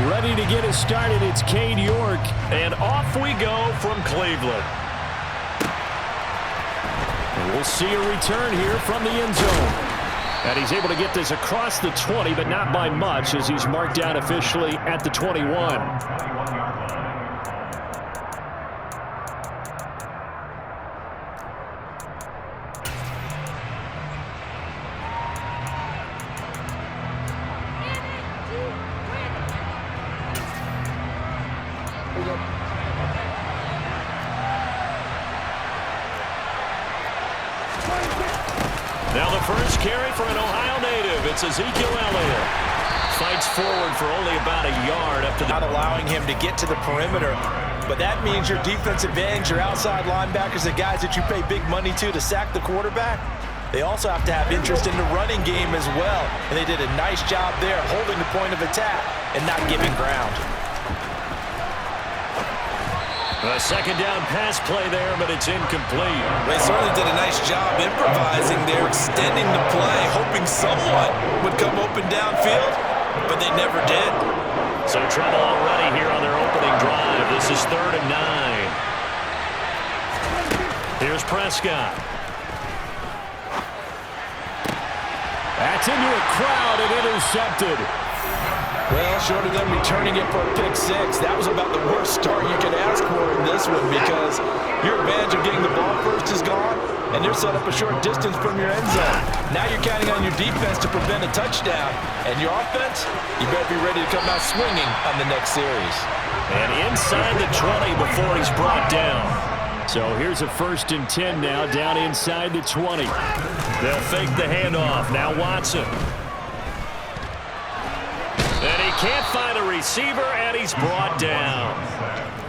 Ready to get us started, it's Cade York. And off we go from Cleveland. And we'll see a return here from the end zone. And he's able to get this across the 20, but not by much, as he's marked down officially at the 21. Now the first carry for an Ohio native. It's Ezekiel Elliott. Fights forward for only about a yard up to the... Not allowing him to get to the perimeter. But that means your defensive ends, your outside linebackers, the guys that you pay big money to sack the quarterback, they also have to have interest in the running game as well. And they did a nice job there holding the point of attack and not giving ground. A second down pass play there, but it's incomplete. They certainly did a nice job improvising there, extending the play, hoping someone would come open downfield, but they never did. So trouble already here on their opening drive. This is 3rd and 9. Here's Prescott. That's into a crowd and intercepted. Well, short of them returning it for a pick six, that was about the worst start you could ask for in this one, because your advantage of getting the ball first is gone, and they're set up a short distance from your end zone. Now you're counting on your defense to prevent a touchdown, and your offense, you better be ready to come out swinging on the next series. And inside the 20 before he's brought down. So here's a 1st and 10 now, down inside the 20. They'll fake the handoff. Now Watson. And he can't find a receiver, and he's brought down.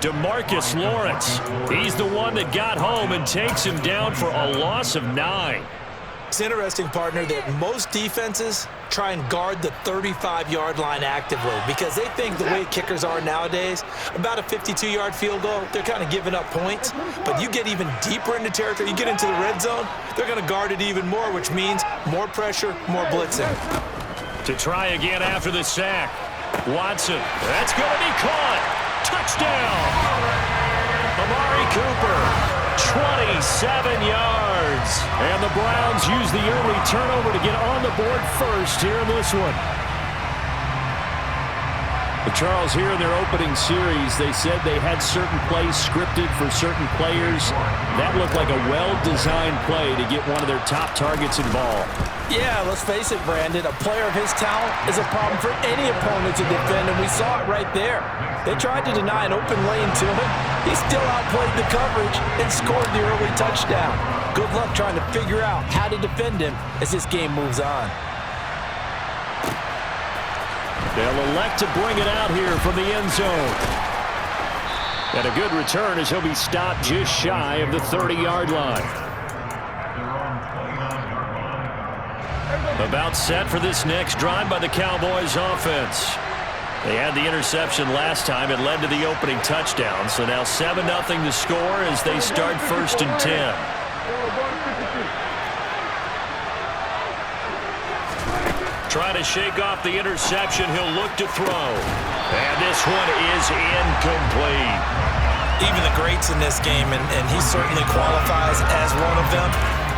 DeMarcus Lawrence. He's the one that got home and takes him down for a loss of 9. It's interesting, partner, that most defenses try and guard the 35-yard line actively because they think the way kickers are nowadays, about a 52-yard field goal, they're kind of giving up points. But you get even deeper into territory, you get into the red zone, they're going to guard it even more, which means more pressure, more blitzing. To try again after the sack. Watson. That's going to be caught. Touchdown. Amari Cooper. 27 yards. And the Browns use the early turnover to get on the board first here in this one. But Charles, here in their opening series, they said they had certain plays scripted for certain players. That looked like a well-designed play to get one of their top targets involved. Yeah, let's face it, Brandon. A player of his talent is a problem for any opponent to defend, and we saw it right there. They tried to deny an open lane to him. He still outplayed the coverage and scored the early touchdown. Good luck trying to figure out how to defend him as this game moves on. They'll elect to bring it out here from the end zone. And a good return as he'll be stopped just shy of the 30-yard line. About set for this next drive by the Cowboys offense. They had the interception last time. It led to the opening touchdown. So now 7-0 to score as they start 1st and 10. Try to shake off the interception. He'll look to throw. And this one is incomplete. Even the greats in this game, and he certainly qualifies as one of them,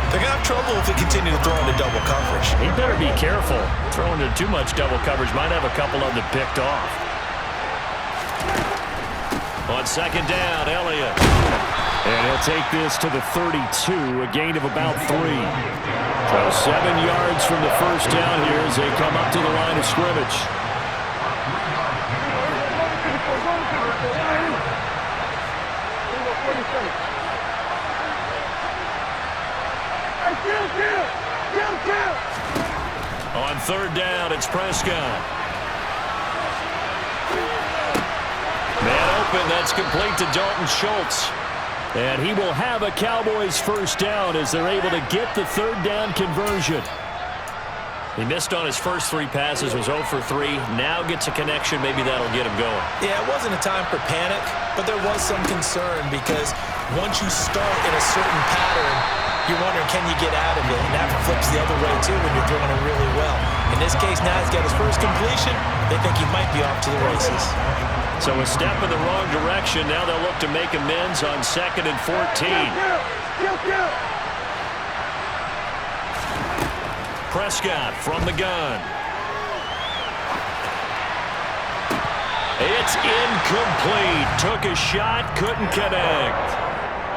they're going to have trouble if they continue to throw into double coverage. He better be careful. Throwing into too much double coverage might have a couple of them picked off. On 2nd down, Elliott. And he'll take this to the 32, a gain of about 3. So 7 yards from the first down here as they come up to the line of scrimmage. On 3rd down, it's Prescott. Man open, that's complete to Dalton Schultz. And he will have a Cowboys first down as they're able to get the 3rd down conversion. He missed on his first 3 passes, was 0 for 3. Now gets a connection, maybe that'll get him going. Yeah, it wasn't a time for panic, but there was some concern because once you start in a certain pattern, you're wondering, can you get out of it? And that flips the other way, too, when you're throwing it really well. In this case, now he's got his first completion. They think he might be off to the races. So a step in the wrong direction. Now they'll look to make amends on 2nd and 14. Prescott from the gun. It's incomplete. Took a shot, couldn't connect.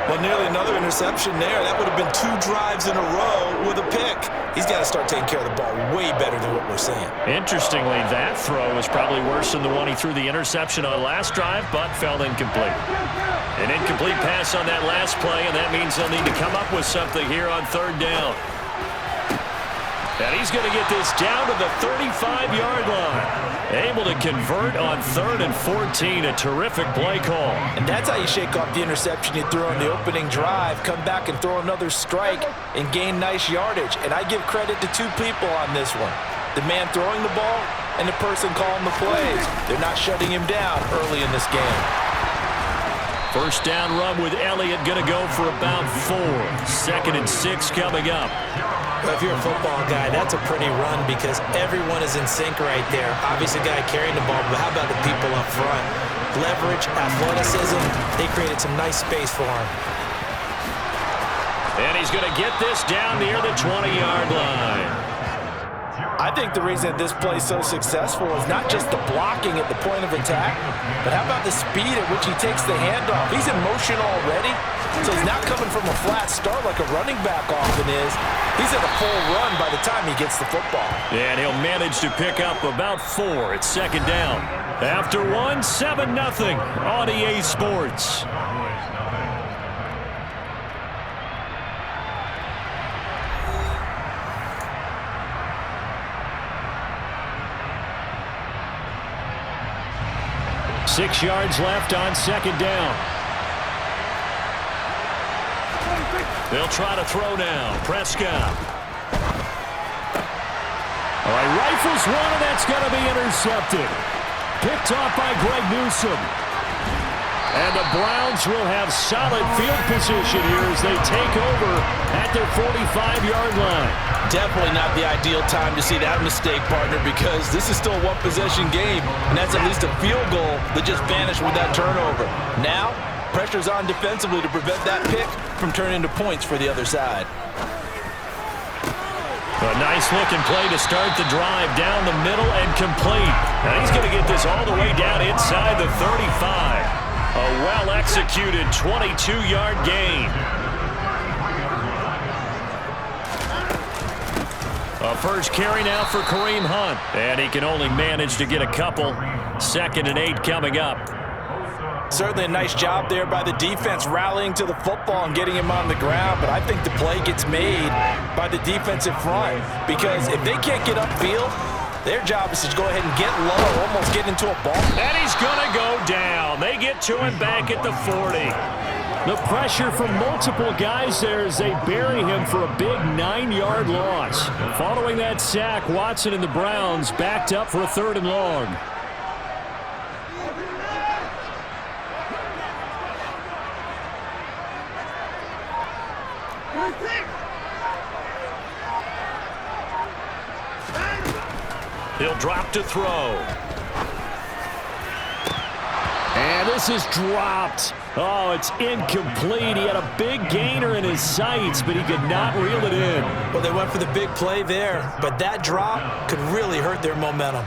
Well, nearly another interception there. That would have been 2 drives in a row with a pick. He's got to start taking care of the ball way better than what we're seeing. Interestingly, that throw was probably worse than the one he threw the interception on last drive, but fell incomplete. An incomplete pass on that last play, and that means they'll need to come up with something here on 3rd down. And he's going to get this down to the 35-yard line. Able to convert on 3rd and 14. A terrific play call. And that's how you shake off the interception you threw on the opening drive. Come back and throw another strike and gain nice yardage. And I give credit to 2 people on this one. The man throwing the ball and the person calling the plays. They're not shutting him down early in this game. First down run with Elliott going to go for about 4. 2nd and 6 coming up. Well, if you're a football guy, that's a pretty run because everyone is in sync right there. Obviously, the guy carrying the ball, but how about the people up front? Leverage, athleticism, they created some nice space for him. And he's going to get this down near the 20-yard line. I think the reason this play is so successful is not just the blocking at the point of attack, but how about the speed at which he takes the handoff? He's in motion already, so he's not coming from a flat start like a running back often is. He's at a full run by the time he gets the football. And he'll manage to pick up about 4 at 2nd down. After 1, 7-0 on EA Sports. Six yards left on 2nd down. They'll try to throw now. Prescott. All right, rifles one, and that's going to be intercepted. Picked off by Greg Newsome. And the Browns will have solid field position here as they take over at their 45-yard line. Definitely not the ideal time to see that mistake, partner, because this is still a one-possession game, and that's at least a field goal that just vanished with that turnover. Now, pressure's on defensively to prevent that pick from turning into points for the other side. A nice-looking play to start the drive down the middle and complete. Now he's going to get this all the way down inside the 35. A well-executed 22-yard gain. A first carry now for Kareem Hunt. And he can only manage to get a couple. 2nd and 8 coming up. Certainly a nice job there by the defense rallying to the football and getting him on the ground, but I think the play gets made by the defensive front because if they can't get upfield, their job is to go ahead and get low, almost get into a ball. And he's going to go down. They get to him back at the 40. The pressure from multiple guys there as they bury him for a big 9-yard loss. Following that sack, Watson and the Browns backed up for a 3rd and long. He'll drop to throw. And this is dropped. Oh, it's incomplete. He had a big gainer in his sights, but he could not reel it in. Well, they went for the big play there, but that drop could really hurt their momentum.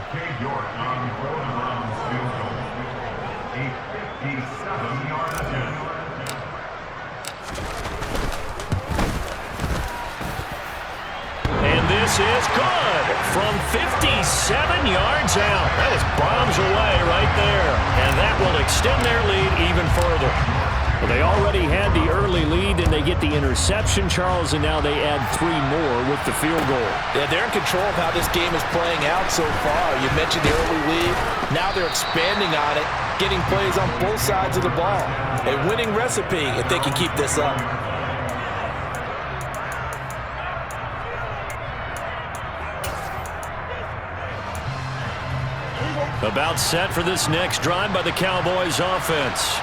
And this is good from 57 yards out. That was bombs away right there. And that will extend their lead even further. Well, they already had the early lead, and they get the interception, Charles, and now they add 3 more with the field goal. Yeah, they're in control of how this game is playing out so far. You mentioned the early lead. Now they're expanding on it, getting plays on both sides of the ball. A winning recipe if they can keep this up. About set for this next drive by the Cowboys offense.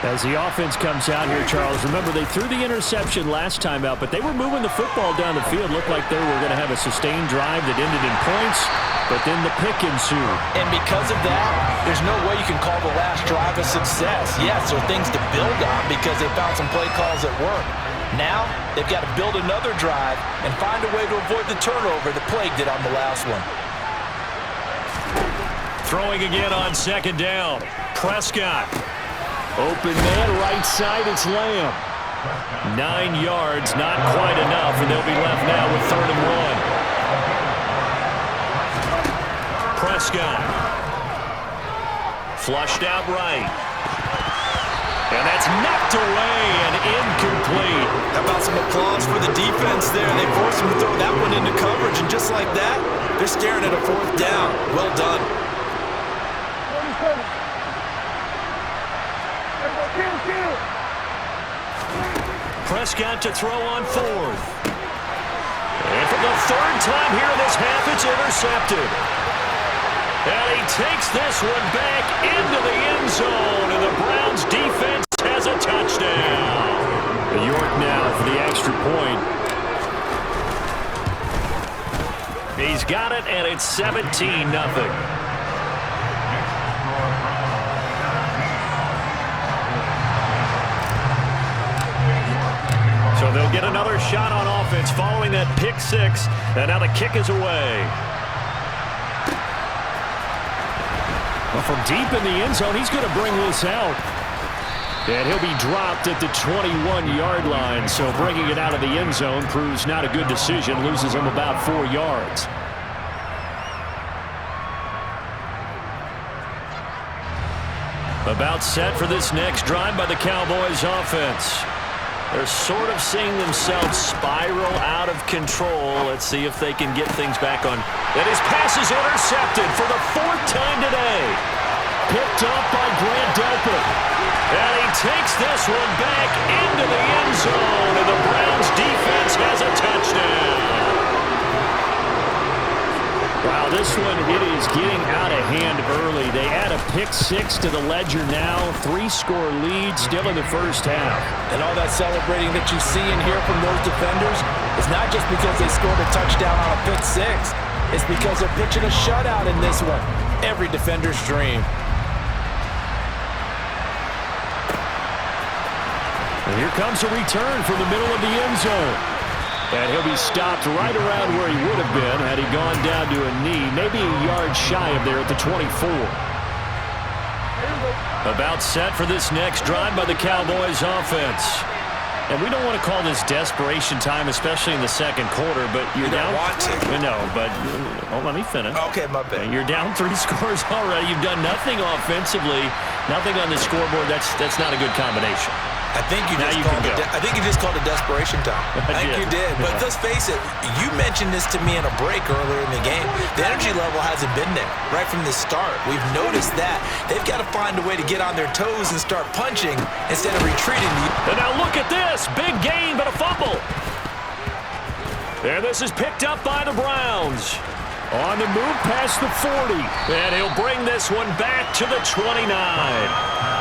As the offense comes out here, Charles, remember they threw the interception last time out, but they were moving the football down the field. Looked like they were going to have a sustained drive that ended in points, but then the pick ensued. And because of that, there's no way you can call the last drive a success. Yes, there are things to build on because they found some play calls that work. Now, they've got to build another drive and find a way to avoid the turnover that plagued it on the last one. Throwing again on second down. Prescott. Open man, right side, it's Lamb. 9 yards, not quite enough, and they'll be left now with 3rd and 1. Prescott. Flushed out right. And that's knocked away and incomplete. How about some applause for the defense there? They forced him to throw that one into coverage, and just like that, they're staring at a 4th down. Well done. Prescott to throw on 4th. And for the 3rd time here in this half, it's intercepted. And he takes this one back into the end zone, and the Browns defense has a touchdown. York now for the extra point. He's got it, and it's 17-0. So they'll get another shot on offense following that pick 6, and now the kick is away. Well, from deep in the end zone, he's going to bring this out. And he'll be dropped at the 21-yard line, so bringing it out of the end zone proves not a good decision, loses him about 4 yards. About set for this next drive by the Cowboys offense. They're sort of seeing themselves spiral out of control. Let's see if they can get things back on. And his pass is intercepted for the 4th time today. Picked up by Grant Delpit. And he takes this one back into the end zone, and the Browns defense has a touchdown. Wow, this one, it is getting out of hand early. They add a pick 6 to the ledger now. 3-score lead still in the first half. And all that celebrating that you see and hear from those defenders is not just because they scored a touchdown on a pick 6. It's because they're pitching a shutout in this one. Every defender's dream. And here comes a return from the middle of the end zone. And he'll be stopped right around where he would have been had he gone down to a knee, maybe a yard shy of there at the 24. About set for this next drive by the Cowboys offense. And we don't want to call this desperation time, especially in the second quarter, but you're down. Want to. No, but let me finish. Okay, my bad. You're down 3 scores already. You've done nothing offensively, nothing on the scoreboard. That's not a good combination. I think you just called it desperation time. I think you did. But let's face it, you mentioned this to me in a break earlier in the game. The energy level hasn't been there right from the start. We've noticed that. They've got to find a way to get on their toes and start punching instead of retreating. And now look at this. Big gain, but a fumble. And this is picked up by the Browns. On the move past the 40. And he'll bring this one back to the 29.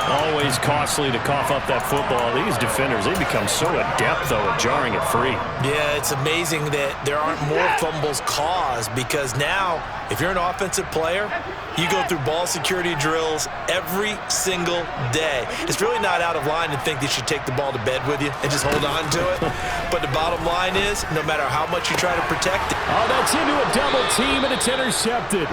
Always costly to cough up that football. These defenders, they become so adept, though, at jarring it free. Yeah, it's amazing that there aren't more fumbles caused because now, if you're an offensive player, you go through ball security drills every single day. It's really not out of line to think that you take the ball to bed with you and just hold on to it. But the bottom line is, no matter how much you try to protect it. Oh, that's into a double team, and it's intercepted.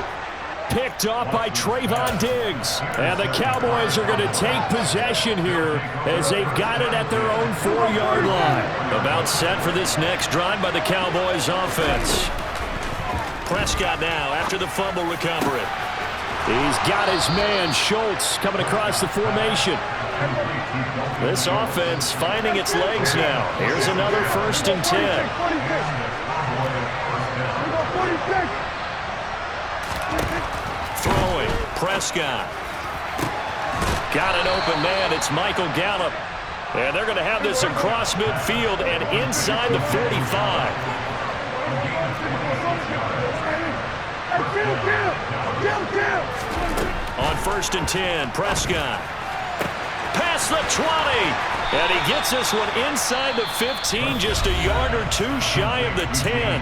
Picked off by Trayvon Diggs. And the Cowboys are going to take possession here as they've got it at their own 4-yard line. About set for this next drive by the Cowboys offense. Prescott now after the fumble recovery. He's got his man, Schultz, coming across the formation. This offense finding its legs now. Here's another 1st and 10. Throwing, Prescott. Got an open man, it's Michael Gallup. And they're going to have this across midfield and inside the 45. On 1st and 10, Prescott. Pass across the 20. And he gets this one inside the 15, just a yard or two shy of the 10.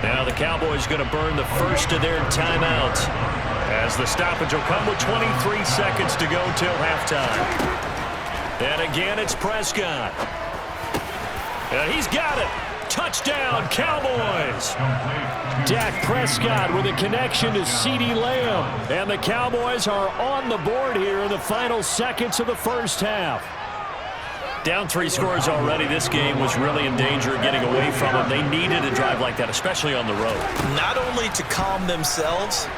Now the Cowboys going to burn the first of their timeouts, as the stoppage will come with 23 seconds to go till halftime. And again, it's Prescott. And he's got it. Touchdown, Cowboys. Dak Prescott with a connection to CeeDee Lamb. And the Cowboys are on the board here in the final seconds of the first half. Down 3 scores already. This game was really in danger of getting away from them. They needed a drive like that, especially on the road. Not only to calm themselves,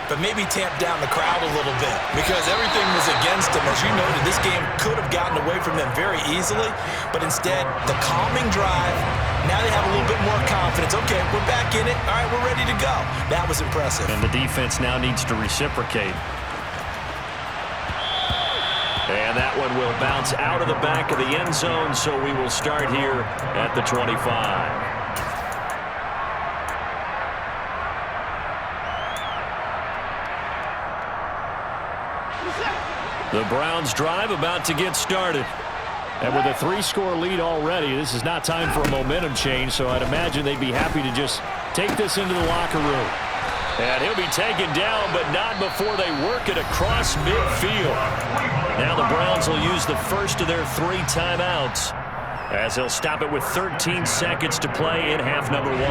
but maybe tamp down the crowd a little bit, because everything was against them. As you noted, this game could have gotten away from them very easily, but instead, the calming drive, now they have a little bit more confidence. Okay, we're back in it. All right, we're ready to go. That was impressive. And the defense now needs to reciprocate. And that one will bounce out of the back of the end zone, so we will start here at the 25. The Browns drive about to get started. And with a 3-score lead already, this is not time for a momentum change, so I'd imagine they'd be happy to just take this into the locker room. And he'll be taken down, but not before they work it across midfield. Now the Browns will use the first of their 3 timeouts, as they'll stop it with 13 seconds to play in half number 1.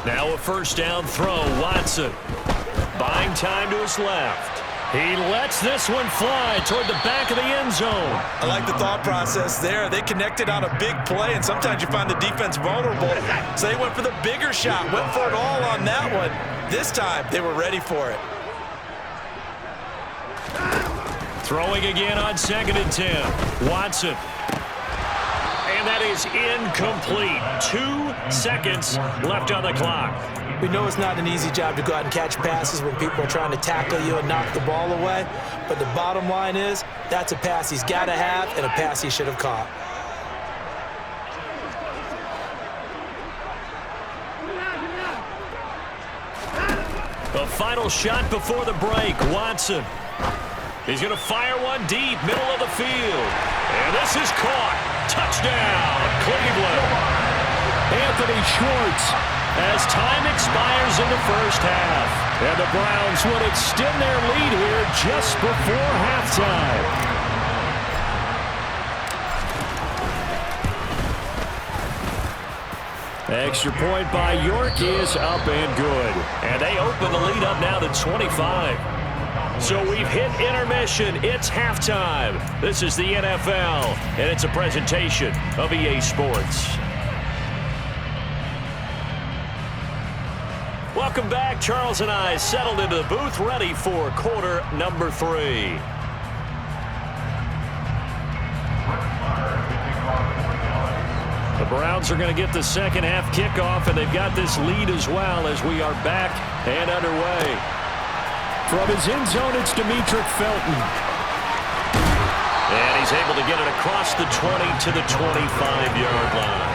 Now a first down throw. Watson buying time to his left. He lets this one fly toward the back of the end zone. I like the thought process there. They connected on a big play, and sometimes you find the defense vulnerable. So they went for the bigger shot, went for it all on that one. This time, they were ready for it. Throwing again on 2nd and 10. Watson. And that is incomplete. 2 seconds left on the clock. We know it's not an easy job to go out and catch passes when people are trying to tackle you and knock the ball away. But the bottom line is, that's a pass he's got to have and a pass he should have caught. The final shot before the break. Watson. He's going to fire one deep, middle of the field. And this is caught. Touchdown, Cleveland. Anthony Schwartz, as time expires in the first half. And the Browns would extend their lead here just before halftime. Extra point by York is up and good. And they open the lead up now to 25. So we've hit intermission. It's halftime. This is the NFL, and it's a presentation of EA Sports. Welcome back. Charles and I settled into the booth, ready for quarter number 3. The Browns are going to get the second half kickoff, and they've got this lead as well as we are back and underway. From his end zone, it's Demetric Felton. And he's able to get it across the 20 to the 25-yard line.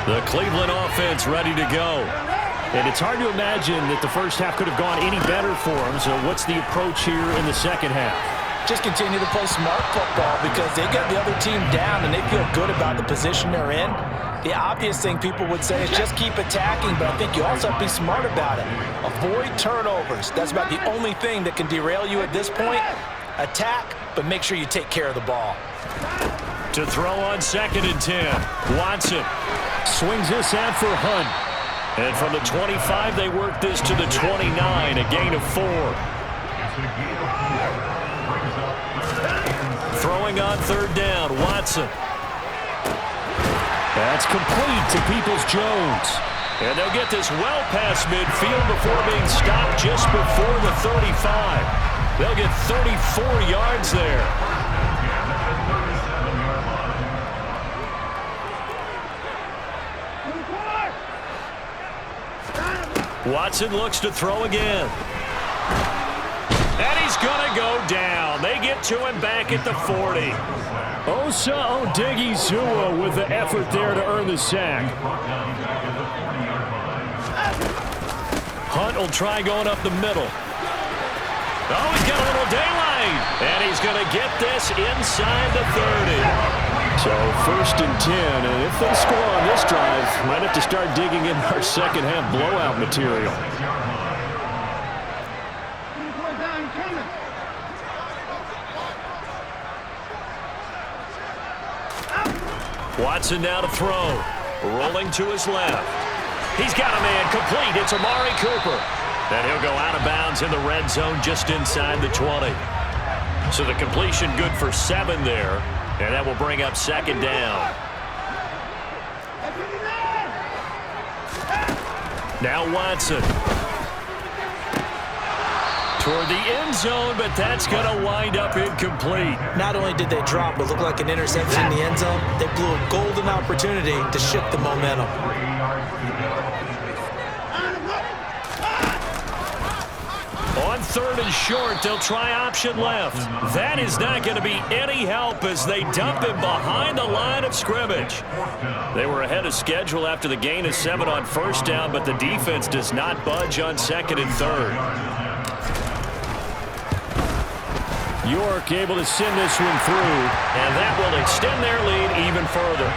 The Cleveland offense ready to go. And it's hard to imagine that the first half could have gone any better for them. So what's the approach here in the second half? Just continue to play smart football, because they got the other team down and they feel good about the position they're in. The obvious thing people would say is just keep attacking, but I think you also have to be smart about it. Avoid turnovers. That's about the only thing that can derail you at this point. Attack, but make sure you take care of the ball. To throw on 2nd and 10. Watson swings this out for Hunt. And from the 25, they work this to the 29, a gain of 4. Throwing on 3rd down, Watson. That's complete to Peoples-Jones. And they'll get this well past midfield before being stopped just before the 35. They'll get 34 yards there. Watson looks to throw again. he's going to go down. They get to him back at the 40. Osa Odigizua with the effort there to earn the sack. Hunt will try going up the middle. Oh, he's got a little daylight. And he's going to get this inside the 30. So 1st and 10, and if they score on this drive, might have to start digging in our second half blowout material. Watson now to throw. Rolling to his left. He's got a man complete. It's Amari Cooper. And he'll go out of bounds in the red zone just inside the 20. So the completion good for 7 there. And that will bring up 2nd down. Now Watson. Toward the end zone, but that's going to wind up incomplete. Not only did they drop what looked like an interception in the end zone, they blew a golden opportunity to shift the momentum. On 3rd and short, they'll try option left. That is not going to be any help as they dump him behind the line of scrimmage. They were ahead of schedule after the gain of 7 on 1st down, but the defense does not budge on 2nd and 3rd. York able to send this one through. And that will extend their lead even further.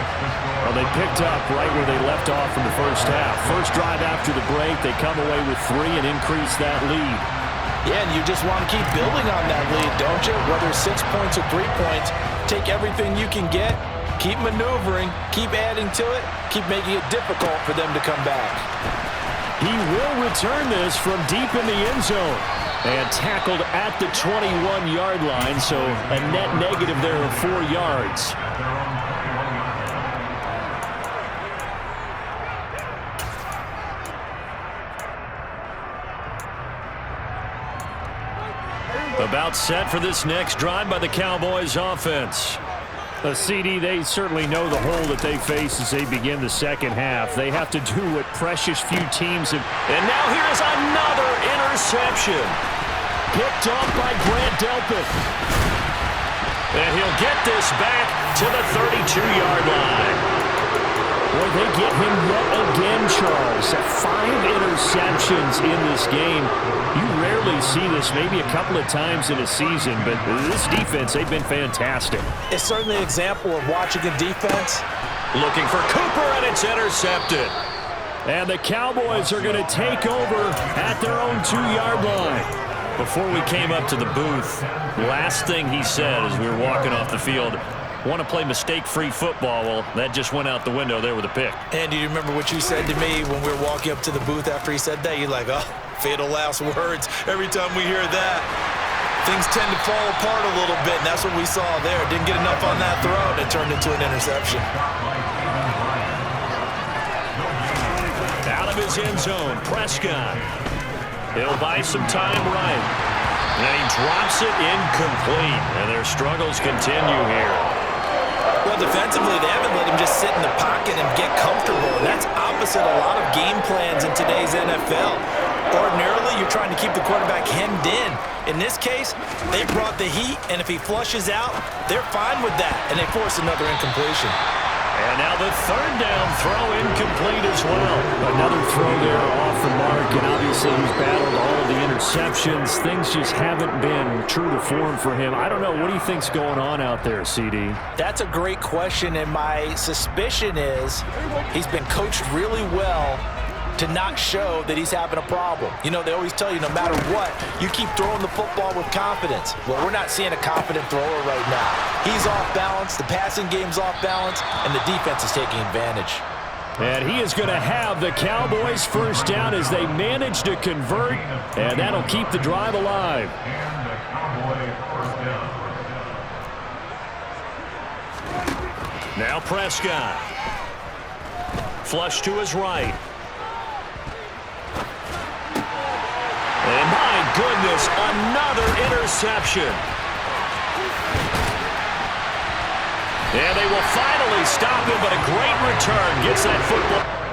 Well, they picked up right where they left off in the first half. First drive after the break, they come away with 3 and increase that lead. Yeah, and you just want to keep building on that lead, don't you? Whether it's 6 points or 3 points, take everything you can get, keep maneuvering, keep adding to it, keep making it difficult for them to come back. He will return this from deep in the end zone. And tackled at the 21-yard line, so a net negative there of 4 yards. About set for this next drive by the Cowboys offense. A CD, they certainly know the hole that they face as they begin the second half. They have to do what precious few teams have. And now here's another interception. Picked off by Grant Delpit. And he'll get this back to the 32-yard line. Boy, they get him yet again, Charles. 5 interceptions in this game. You rarely see this, maybe a couple of times in a season, but this defense, they've been fantastic. It's certainly an example of watching a defense. Looking for Cooper, and it's intercepted. And the Cowboys are going to take over at their own 2-yard line. Before we came up to the booth, last thing he said as we were walking off the field, want to play mistake-free football. Well, that just went out the window there with a pick. And do you remember what you said to me when we were walking up to the booth after he said that? You're like, oh, fatal last words. Every time we hear that, things tend to fall apart a little bit, and that's what we saw there. Didn't get enough on that throw, and it turned into an interception. Out of his end zone, Prescott. He'll buy some time right. And he drops it incomplete. And their struggles continue here. Well, defensively, they haven't let him just sit in the pocket and get comfortable. And that's opposite a lot of game plans in today's NFL. Ordinarily, you're trying to keep the quarterback hemmed in. In this case, they brought the heat, and if he flushes out, they're fine with that. And they force another incompletion. And now the 3rd down throw incomplete as well. Another throw there off the mark, and obviously he's battled all of the interceptions. Things just haven't been true to form for him. I don't know. What do you think's going on out there, CD? That's a great question, and my suspicion is he's been coached really well to not show that he's having a problem. You know, they always tell you no matter what, you keep throwing the football with confidence. Well, we're not seeing a confident thrower right now. He's off balance, the passing game's off balance, and the defense is taking advantage. And he is going to have the Cowboys first down as they manage to convert, and that'll keep the drive alive. Now Prescott. Flush to his right. And my goodness, another interception. And they will finally stop him, but a great return gets that football.